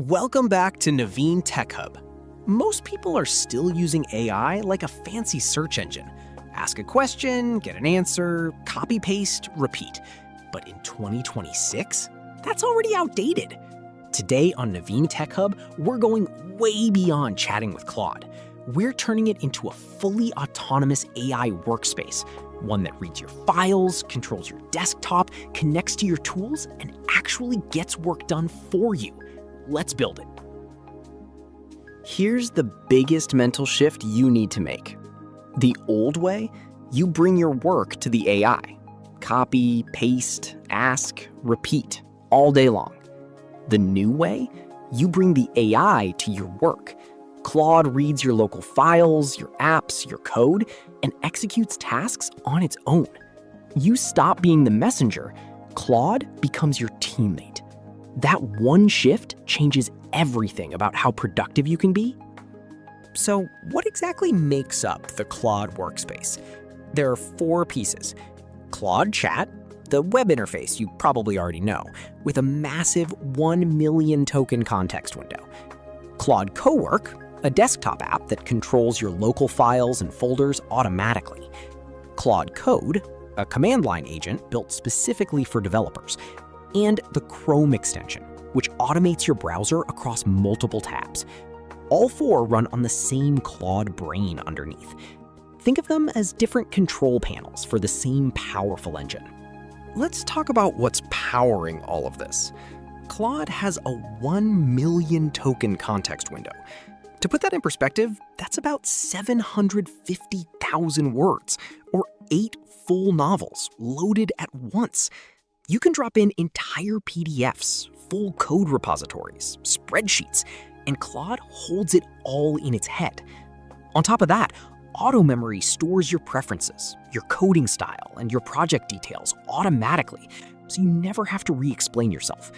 Welcome back to Naveen Tech Hub. Most people are still using AI like a fancy search engine. Ask a question, get an answer, copy, paste, repeat. But in 2026, that's already outdated. Today on Naveen Tech Hub, we're going way beyond chatting with Claude. We're turning it into a fully autonomous AI workspace, one that reads your files, controls your desktop, connects to your tools, and actually gets work done for you. Let's build it. Here's the biggest mental shift you need to make. The old way, you bring your work to the AI. Copy, paste, ask, repeat, all day long. The new way, you bring the AI to your work. Claude reads your local files, your apps, your code, and executes tasks on its own. You stop being the messenger. Claude becomes your teammate. That one shift changes everything about how productive you can be. So what exactly makes up the Claude Workspace? There are 4 pieces. Claude Chat, the web interface you probably already know, with a massive 1 million token context window. Claude Cowork, a desktop app that controls your local files and folders automatically. Claude Code, a command line agent built specifically for developers. And the Chrome extension, which automates your browser across multiple tabs. All 4 run on the same Claude brain underneath. Think of them as different control panels for the same powerful engine. Let's talk about what's powering all of this. Claude has a 1 million token context window. To put that in perspective, that's about 750,000 words, or 8 full novels loaded at once. You can drop in entire PDFs, full code repositories, spreadsheets, and Claude holds it all in its head. On top of that, auto memory stores your preferences, your coding style, and your project details automatically, so you never have to re-explain yourself.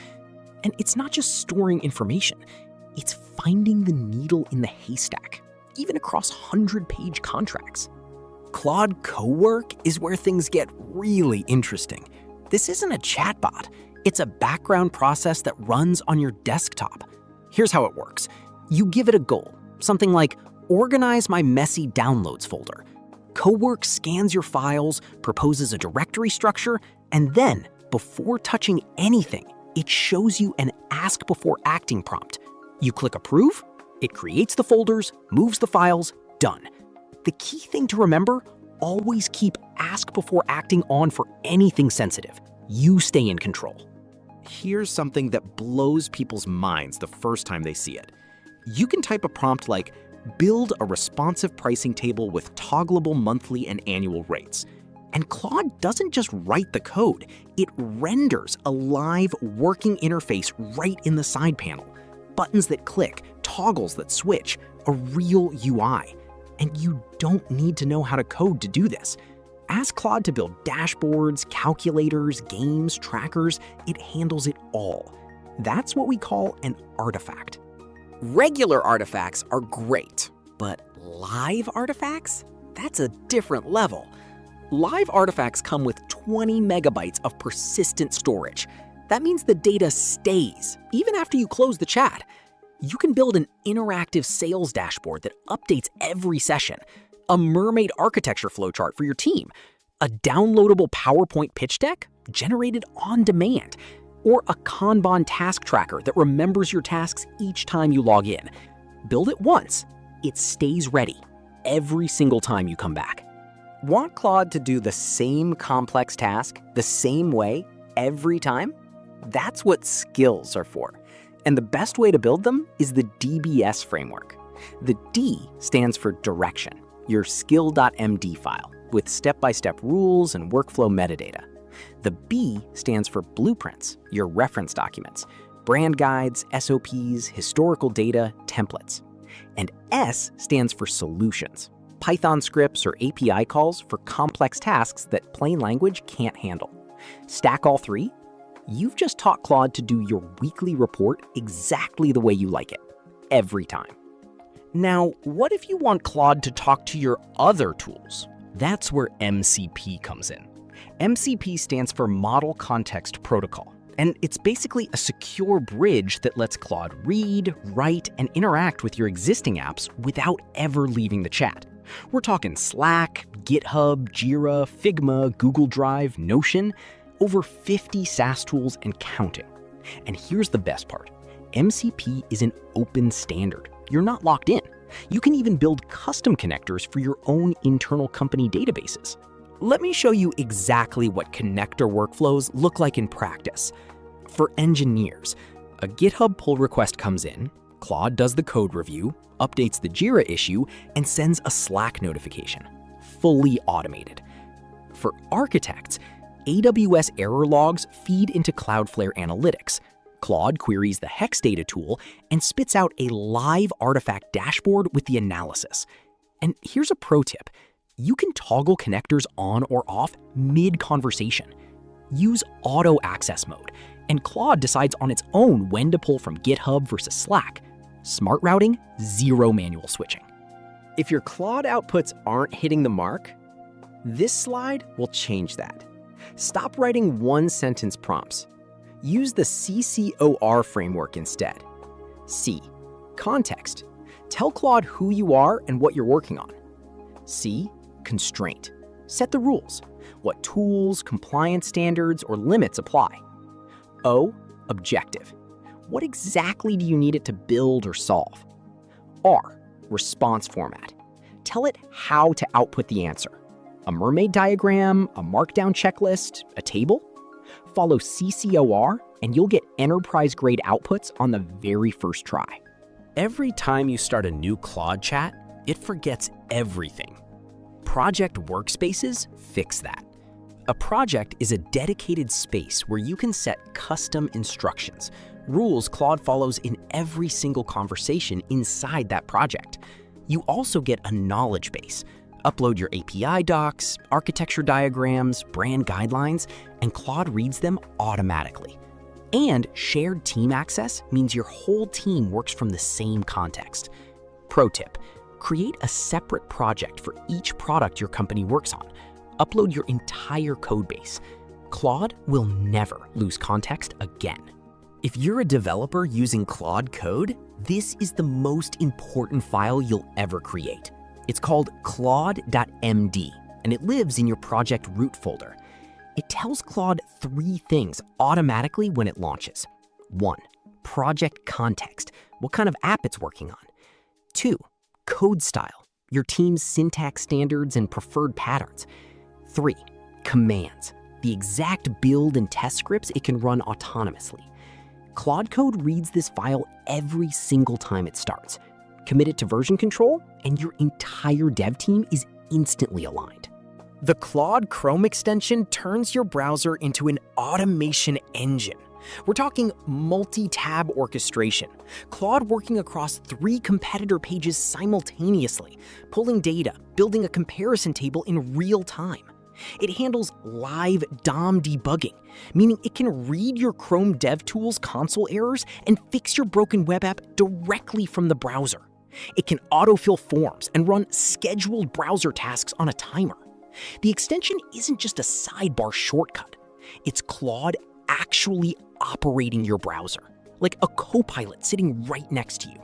And it's not just storing information, it's finding the needle in the haystack, even across 100-page contracts. Claude Cowork is where things get really interesting. This isn't a chatbot, it's a background process that runs on your desktop. Here's how it works. You give it a goal, something like, organize my messy downloads folder. Cowork scans your files, proposes a directory structure, and then, before touching anything, it shows you an ask before acting prompt. You click approve, it creates the folders, moves the files, done. The key thing to remember, always keep ask before acting on for anything sensitive. You stay in control. Here's something that blows people's minds the first time they see it. You can type a prompt like, build a responsive pricing table with toggleable monthly and annual rates. And Claude doesn't just write the code, it renders a live working interface right in the side panel. Buttons that click, toggles that switch, a real UI. And you don't need to know how to code to do this. Ask Claude to build dashboards, calculators, games, trackers. It handles it all. That's what we call an artifact. Regular artifacts are great, but live artifacts? That's a different level. Live artifacts come with 20 megabytes of persistent storage. That means the data stays, even after you close the chat. You can build an interactive sales dashboard that updates every session, a mermaid architecture flowchart for your team, a downloadable PowerPoint pitch deck generated on demand, or a Kanban task tracker that remembers your tasks each time you log in. Build it once, it stays ready every single time you come back. Want Claude to do the same complex task the same way every time? That's what skills are for. And the best way to build them is the DBS framework. The D stands for direction, your skill.md file, with step-by-step rules and workflow metadata. The B stands for blueprints, your reference documents, brand guides, SOPs, historical data, templates. And S stands for solutions, Python scripts or API calls for complex tasks that plain language can't handle. Stack all 3, you've just taught Claude to do your weekly report exactly the way you like it, every time. Now, what if you want Claude to talk to your other tools? That's where MCP comes in. MCP stands for Model Context Protocol. And it's basically a secure bridge that lets Claude read, write, and interact with your existing apps without ever leaving the chat. We're talking Slack, GitHub, Jira, Figma, Google Drive, Notion, over 50 SaaS tools and counting. And here's the best part. MCP is an open standard. You're not locked in. You can even build custom connectors for your own internal company databases. Let me show you exactly what connector workflows look like in practice. For engineers, a GitHub pull request comes in, Claude does the code review, updates the Jira issue, and sends a Slack notification. Fully automated. For architects, AWS error logs feed into Cloudflare Analytics. Claude queries the Hex data tool and spits out a live artifact dashboard with the analysis. And here's a pro tip. You can toggle connectors on or off mid-conversation. Use auto access mode, and Claude decides on its own when to pull from GitHub versus Slack. Smart routing, zero manual switching. If your Claude outputs aren't hitting the mark, this slide will change that. Stop writing one-sentence prompts. Use the CCOR framework instead. C. Context. Tell Claude who you are and what you're working on. C. Constraint. Set the rules. What tools, compliance standards, or limits apply. O. Objective. What exactly do you need it to build or solve? R. Response format. Tell it how to output the answer. A mermaid diagram, a markdown checklist, a table? Follow CCOR and you'll get enterprise-grade outputs on the very first try. Every time you start a new Claude chat, it forgets everything. Project Workspaces fix that. A project is a dedicated space where you can set custom instructions, rules Claude follows in every single conversation inside that project. You also get a knowledge base. Upload your API docs, architecture diagrams, brand guidelines, and Claude reads them automatically. And shared team access means your whole team works from the same context. Pro tip, create a separate project for each product your company works on. Upload your entire code base. Claude will never lose context again. If you're a developer using Claude Code, this is the most important file you'll ever create. It's called claude.md, and it lives in your project root folder. It tells Claude 3 things automatically when it launches. 1. Project context, what kind of app it's working on. 2. Code style, your team's syntax standards and preferred patterns. 3. Commands, the exact build and test scripts it can run autonomously. Claude Code reads this file every single time it starts. Commit it to version control, and your entire dev team is instantly aligned. The Claude Chrome extension turns your browser into an automation engine. We're talking multi-tab orchestration, Claude working across 3 competitor pages simultaneously, pulling data, building a comparison table in real time. It handles live DOM debugging, meaning it can read your Chrome DevTools console errors and fix your broken web app directly from the browser. It can autofill forms and run scheduled browser tasks on a timer. The extension isn't just a sidebar shortcut. It's Claude actually operating your browser, like a co-pilot sitting right next to you.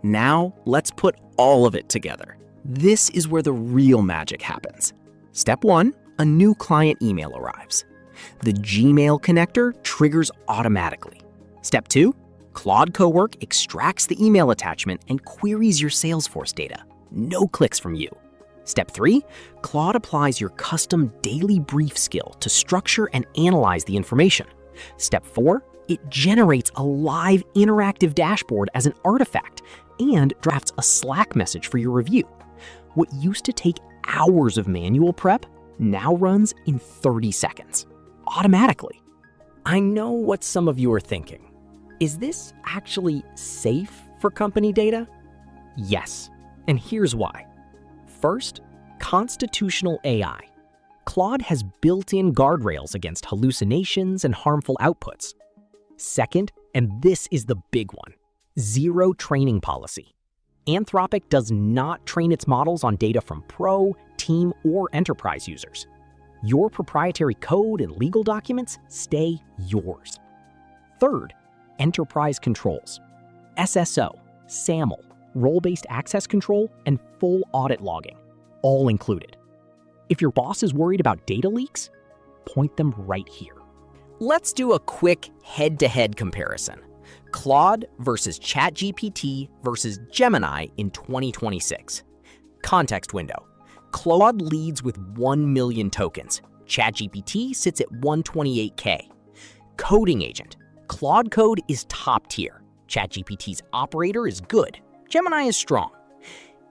Now, let's put all of it together. This is where the real magic happens. Step 1, a new client email arrives. The Gmail connector triggers automatically. Step 2, Claude Cowork extracts the email attachment and queries your Salesforce data. No clicks from you. Step 3, Claude applies your custom daily brief skill to structure and analyze the information. Step 4, it generates a live interactive dashboard as an artifact and drafts a Slack message for your review. What used to take hours of manual prep now runs in 30 seconds, automatically. I know what some of you are thinking. Is this actually safe for company data? Yes, and here's why. First, constitutional AI. Claude has built-in guardrails against hallucinations and harmful outputs. Second, and this is the big one, zero training policy. Anthropic does not train its models on data from pro, team, or enterprise users. Your proprietary code and legal documents stay yours. Third, enterprise controls. SSO, SAML, role-based access control, and full audit logging, all included. If your boss is worried about data leaks, point them right here. Let's do a quick head-to-head comparison. Claude versus ChatGPT versus Gemini in 2026. Context window. Claude leads with 1 million tokens. ChatGPT sits at 128K. Coding agent. Claude Code is top tier. ChatGPT's operator is good. Gemini is strong.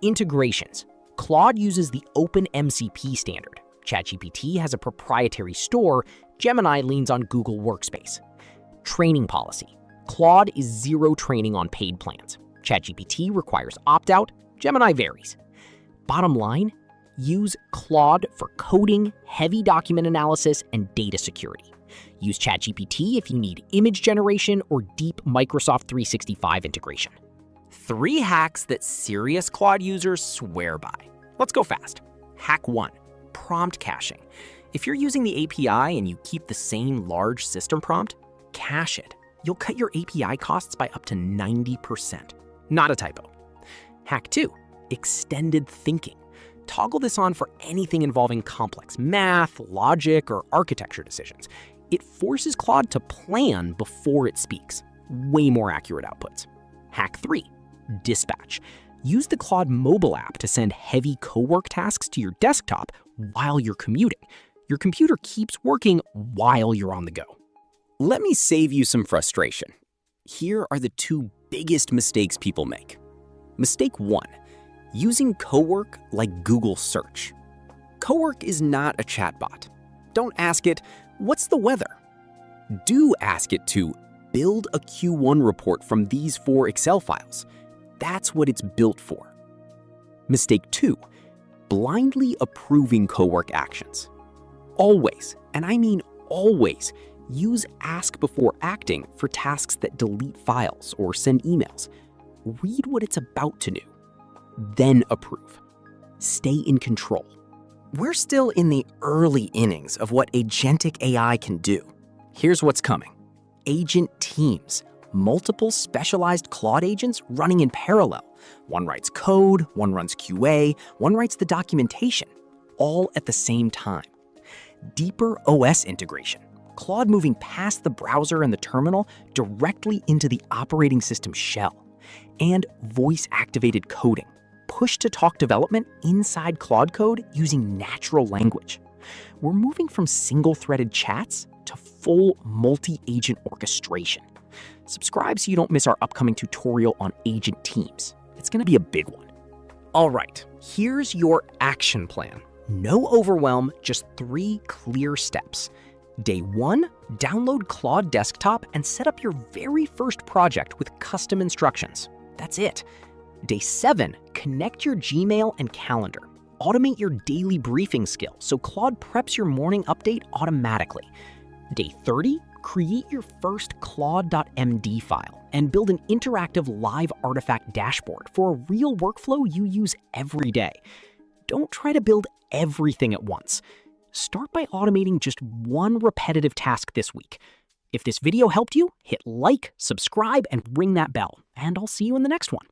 Integrations. Claude uses the open MCP standard. ChatGPT has a proprietary store. Gemini leans on Google Workspace. Training policy. Claude is zero training on paid plans. ChatGPT requires opt-out. Gemini varies. Bottom line, use Claude for coding, heavy document analysis, and data security. Use ChatGPT if you need image generation or deep Microsoft 365 integration. 3 hacks that serious Claude users swear by. Let's go fast. Hack 1, prompt caching. If you're using the API and you keep the same large system prompt, cache it. You'll cut your API costs by up to 90%. Not a typo. Hack 2, extended thinking. Toggle this on for anything involving complex math, logic, or architecture decisions. It forces Claude to plan before it speaks. Way more accurate outputs. Hack 3, dispatch. Use the Claude mobile app to send heavy cowork tasks to your desktop while you're commuting. Your computer keeps working while you're on the go. Let me save you some frustration. Here are the 2 biggest mistakes people make. Mistake 1, using Cowork like Google search. Cowork is not a chatbot. Don't ask it, "What's the weather?" Do ask it to build a Q1 report from these 4 Excel files. That's what it's built for. Mistake 2, blindly approving Cowork actions. Always, and I mean always, use ask before acting for tasks that delete files or send emails. Read what it's about to do, then approve. Stay in control. We're still in the early innings of what Agentic AI can do. Here's what's coming. Agent teams, multiple specialized Claude agents running in parallel. One writes code, one runs QA, one writes the documentation, all at the same time. Deeper OS integration. Claude moving past the browser and the terminal directly into the operating system shell. And voice-activated coding. Push-to-talk development inside Claude Code using natural language. We're moving from single-threaded chats to full multi-agent orchestration. Subscribe so you don't miss our upcoming tutorial on agent teams. It's going to be a big one. All right, here's your action plan. No overwhelm, just 3 clear steps. Day 1, download Claude Desktop and set up your very first project with custom instructions. That's it. Day 7, connect your Gmail and calendar. Automate your daily briefing skill so Claude preps your morning update automatically. Day 30, create your first claude.md file and build an interactive live artifact dashboard for a real workflow you use every day. Don't try to build everything at once. Start by automating just 1 repetitive task this week. If this video helped you, hit like, subscribe, and ring that bell, and I'll see you in the next one.